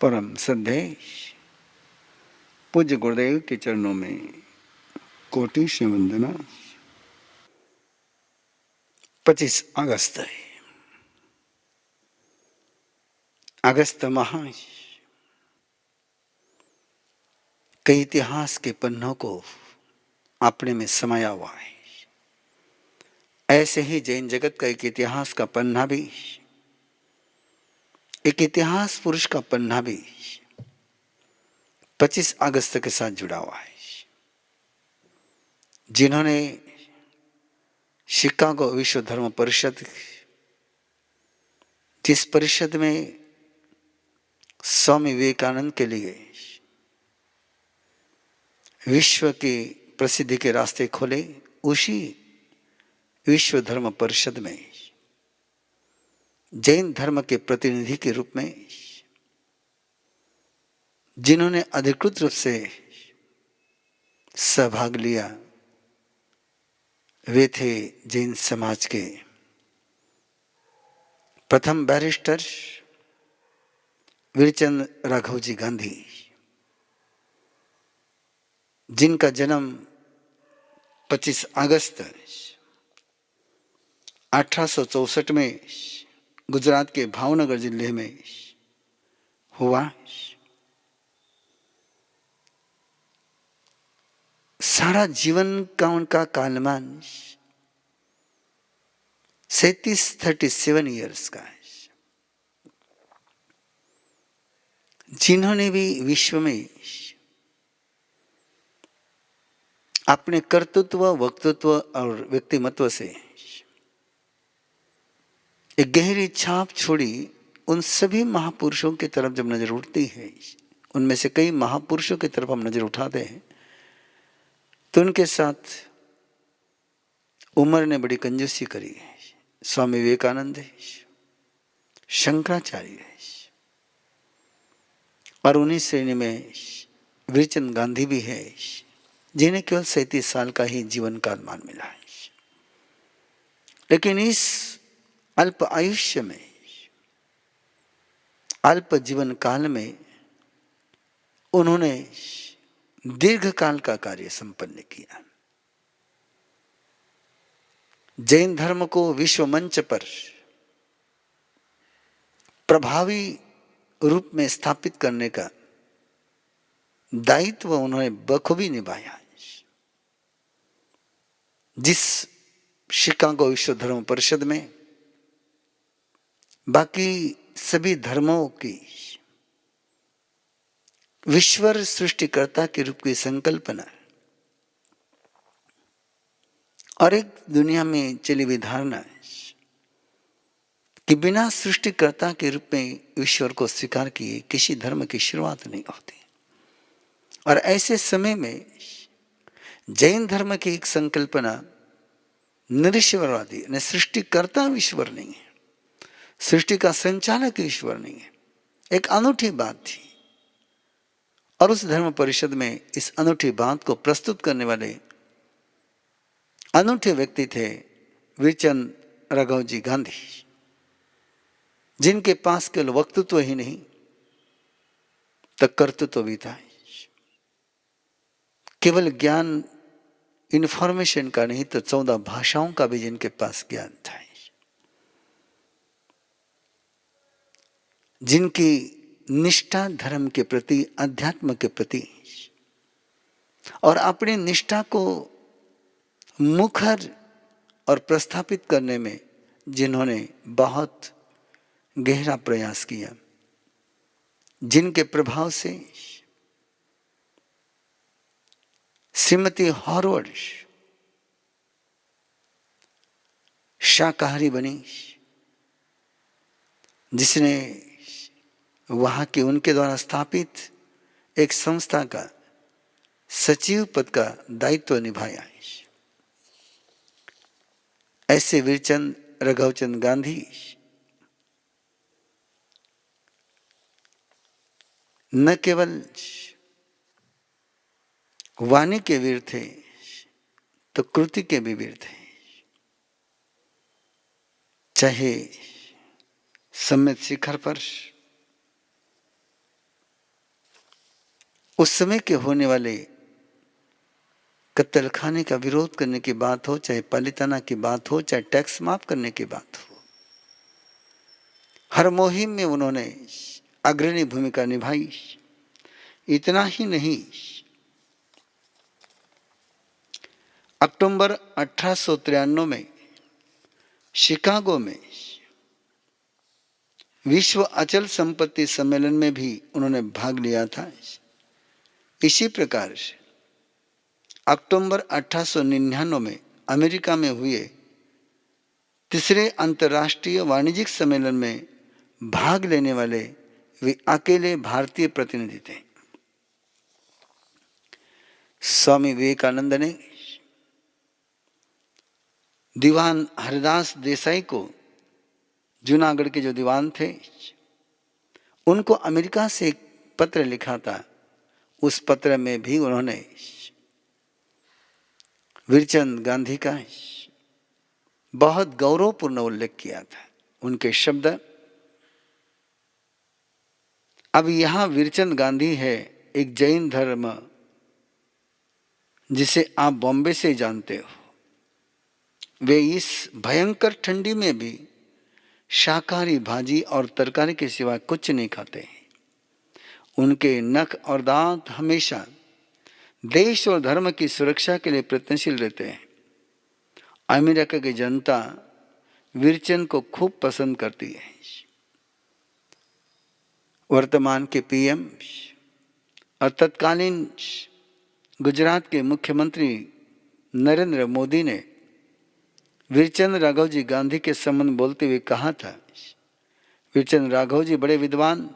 परम श्रद्धेय पूज्य गुरुदेव के चरणों में कोटि से वंदना। 25 अगस्त है। अगस्त माह कई इतिहास के पन्नों को अपने में समाया हुआ है। ऐसे ही जैन जगत का एक इतिहास का पन्ना भी, एक इतिहास पुरुष का पन्ना भी 25 अगस्त के साथ जुड़ा हुआ है, जिन्होंने शिकागो विश्व धर्म परिषद, जिस परिषद में स्वामी विवेकानंद के लिए विश्व की प्रसिद्धि के रास्ते खोले, उसी विश्व धर्म परिषद में जैन धर्म के प्रतिनिधि के रूप में जिन्होंने अधिकृत रूप से सहभाग लिया, वे थे जैन समाज के प्रथम बैरिस्टर वीरचंद राघवजी गांधी, जिनका जन्म 25 अगस्त 1864 में गुजरात के भावनगर जिले में हुआ। सारा जीवन का उनका कालमान 37 ईयर्स का है, जिन्होंने भी विश्व में अपने कर्तृत्व, वक्तृत्व और व्यक्तिमत्व से एक गहरी छाप छोड़ी। उन सभी महापुरुषों की तरफ जब नजर उठती है, उनमें से कई महापुरुषों की तरफ हम नजर उठाते हैं, तो उनके साथ उम्र ने बड़ी कंजूसी करी है। स्वामी विवेकानंद है, शंकराचार्य है, और उन्हीं श्रेणी में वीरचंद गांधी भी है, जिन्हें केवल 37 साल का ही जीवन कालमान मिला है। लेकिन इस अल्प आयुष्य में, अल्प जीवन काल में उन्होंने दीर्घ काल का कार्य संपन्न किया। जैन धर्म को विश्व मंच पर प्रभावी रूप में स्थापित करने का दायित्व उन्होंने बखूबी निभाया। जिस शिकागो विश्व धर्म परिषद में बाकी सभी धर्मों की विश्वर सृष्टिकर्ता के रूप की संकल्पना और एक दुनिया में चली हुई धारणा कि बिना सृष्टिकर्ता के रूप में ईश्वर को स्वीकार किए किसी धर्म की शुरुआत नहीं होती। और ऐसे समय में जैन धर्म की एक संकल्पना निरीश्वरवादी, ने सृष्टिकर्ता ईश्वर नहीं है, सृष्टि का संचालक ईश्वर नहीं है, एक अनूठी बात थी। और उस धर्म परिषद में इस अनूठी बात को प्रस्तुत करने वाले अनूठे व्यक्ति थे वीरचंद राघवजी गांधी, जिनके पास केवल वक्तृत्व ही नहीं तो कर्तृत्व भी था। केवल ज्ञान इंफॉर्मेशन का नहीं तो 14 भाषाओं का भी जिनके पास ज्ञान था, जिनकी निष्ठा धर्म के प्रति, अध्यात्म के प्रति और अपनी निष्ठा को मुखर और प्रस्थापित करने में जिन्होंने बहुत गहरा प्रयास किया, जिनके प्रभाव से श्रीमती हॉवर्ड शाकाहारी बनी, जिसने वहां के उनके द्वारा स्थापित एक संस्था का सचिव पद का दायित्व निभाया। ऐसे वीरचंद राघवचंद गांधी न केवल वाणी के वीर थे तो कृति के भी वीर थे। चाहे सम्मेत शिखर पर उस समय के होने वाले कत्ल खाने का विरोध करने की बात हो, चाहे पालिताना की बात हो, चाहे टैक्स माफ करने की बात हो, हर मुहिम में उन्होंने अग्रणी भूमिका निभाई। इतना ही नहीं, अक्टूबर 1893 में शिकागो में विश्व अचल संपत्ति सम्मेलन में भी उन्होंने भाग लिया था। इसी प्रकार से अक्टूबर 1899 में अमेरिका में हुए तीसरे अंतर्राष्ट्रीय वाणिज्यिक सम्मेलन में भाग लेने वाले वे अकेले भारतीय प्रतिनिधि थे। स्वामी विवेकानंद ने दीवान हरिदास देसाई को, जूनागढ़ के जो दीवान थे, उनको अमेरिका से एक पत्र लिखा था। उस पत्र में भी उन्होंने वीरचंद गांधी का बहुत गौरवपूर्ण उल्लेख किया था। उनके शब्द, अब यहां वीरचंद गांधी है, एक जैन धर्म जिसे आप बॉम्बे से जानते हो। वे इस भयंकर ठंडी में भी शाकाहारी भाजी और तरकारी के सिवा कुछ नहीं खाते हैं। उनके नख और दांत हमेशा देश और धर्म की सुरक्षा के लिए प्रयत्नशील रहते हैं। अमेरिका की जनता वीरचंद को खूब पसंद करती है। वर्तमान के पीएम और तत्कालीन गुजरात के मुख्यमंत्री नरेंद्र मोदी ने वीरचंद राघव जी गांधी के संबंध बोलते हुए कहा था, वीरचंद राघव जी बड़े विद्वान,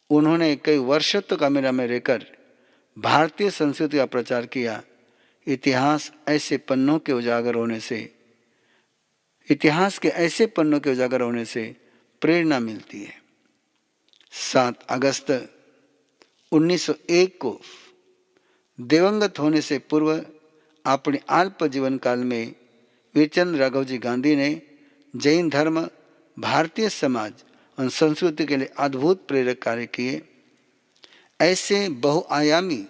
उन्होंने कई वर्षों तक अमेरिका में रहकर भारतीय संस्कृति का प्रचार किया। इतिहास के ऐसे पन्नों के उजागर होने से प्रेरणा मिलती है। 7 अगस्त 1901 को दिवंगत होने से पूर्व अपने अल्प जीवन काल में वीरचंद राघव जी गांधी ने जैन धर्म, भारतीय समाज और संस्कृति के लिए अद्भुत प्रेरक कार्य किए। ऐसे बहुआयामी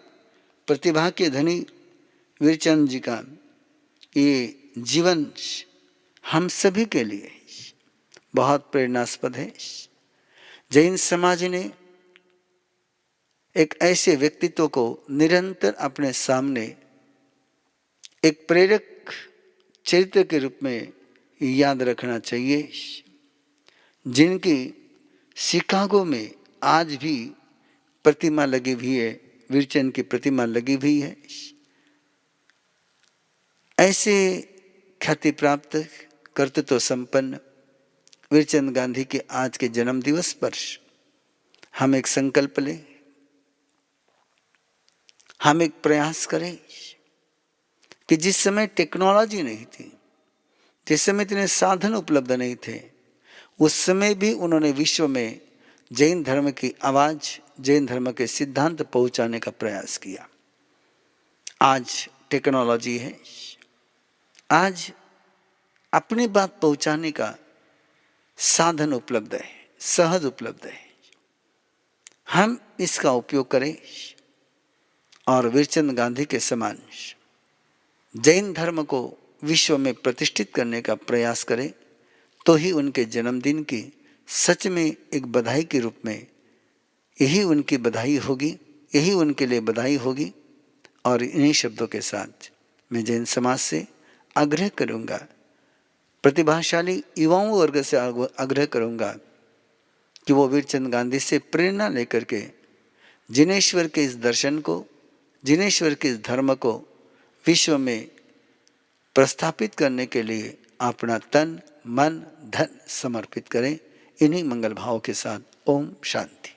प्रतिभा के धनी वीरचंद जी का ये जीवन हम सभी के लिए बहुत प्रेरणास्पद है। जैन समाज ने एक ऐसे व्यक्तित्व को निरंतर अपने सामने एक प्रेरक चरित्र के रूप में याद रखना चाहिए, जिनकी शिकागो में आज भी प्रतिमा लगी हुई है, वीरचंद की प्रतिमा लगी हुई है। ऐसे ख्याति प्राप्त कर्तृत्व संपन्न वीरचंद गांधी के आज के जन्म दिवस पर हम एक संकल्प लें, हम एक प्रयास करें कि जिस समय टेक्नोलॉजी नहीं थी, जिस समय इतने साधन उपलब्ध नहीं थे, उस समय भी उन्होंने विश्व में जैन धर्म की आवाज, जैन धर्म के सिद्धांत पहुंचाने का प्रयास किया। आज टेक्नोलॉजी है, आज अपनी बात पहुंचाने का साधन उपलब्ध है, सहज उपलब्ध है। हम इसका उपयोग करें और वीरचंद गांधी के समान जैन धर्म को विश्व में प्रतिष्ठित करने का प्रयास करें, तो ही उनके जन्मदिन की सच में एक बधाई के रूप में यही उनकी बधाई होगी, यही उनके लिए बधाई होगी। और इन्हीं शब्दों के साथ मैं जैन समाज से आग्रह करूंगा, प्रतिभाशाली युवाओं वर्ग से आग्रह करूंगा कि वो वीरचंद गांधी से प्रेरणा लेकर के जिनेश्वर के इस दर्शन को, जिनेश्वर के इस धर्म को विश्व में प्रस्थापित करने के लिए अपना तन, मन, धन समर्पित करें। इन्हीं मंगल भाव के साथ ओम शांति।